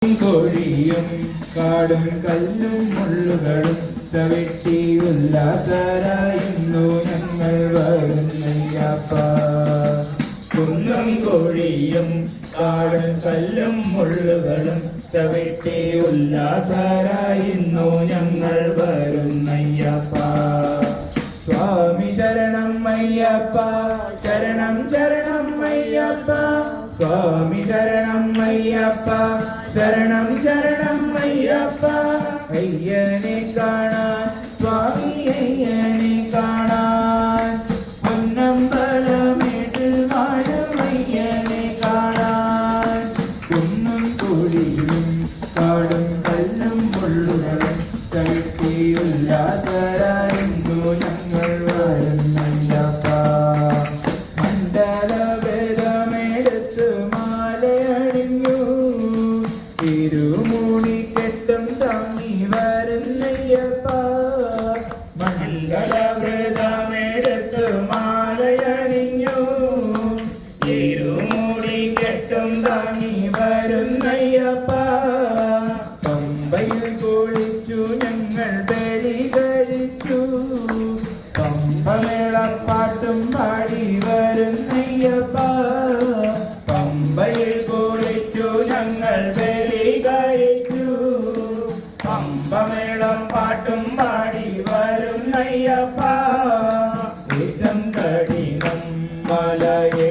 കൊടിയും കാടും കല്ലും മുള്ളുകളും തവിട്ടി ഉല്ലാസരായിരുന്നു ഞങ്ങൾ വരുന്നയ്യപ്പ. കുന്നും കൊടിയും കാടും കല്ലും മുള്ളുകളും തവിട്ടി ഉല്ലാസരായിരുന്നു ഞങ്ങൾ വരുന്നയ്യപ്പ. സ്വാമി ശരണം അയ്യപ്പ, ശരണം ശരണം അയ്യപ്പ. സ്വാമി ശരണം അയ്യപ്പ, ശരണം ശരണം അയ്യപ്പ. അയ്യനെ കാണാൻ സ്വാമി അയ്യനെ കാണാൻ പൊന്നമ്പലമേട്ടിൽ വാഴും അയ്യനെ കാണാൻ. കുന്നും കുഴിയും കാടും കല്ലും മുള്ളുകളും തട്ടി ഉല്ലാസരായിരുന്നു ഞങ്ങൾ വരുന്നയ്യപ്പ. മണ്ഡലഭേദമെടുത്ത് മാലയണിഞ്ഞു ഇരുമൂടിക്കെട്ടും താങ്ങി വരുന്നയ്യപ്പ. മണ്ഡലഭേദമെടുത്ത് മാലയണിഞ്ഞു ഇരുമൂടിക്കെട്ടും താങ്ങി വരുന്നയ്യപ്പ. പമ്പയിൽ കുളിച്ചു ഞങ്ങൾ ബലി കഴിച്ചു, പമ്പമേളപ്പാട്ടും പാടി വരുന്നയ്യപ്പ. പമ്പയിൽ കുളിച്ചു ഞങ്ങൾ ബലി കഴിച്ചു, പമ്പമേളം പാട്ടും പാടി വരുന്നയ്യപ്പ. ഏറ്റം കഠിനം മലയെ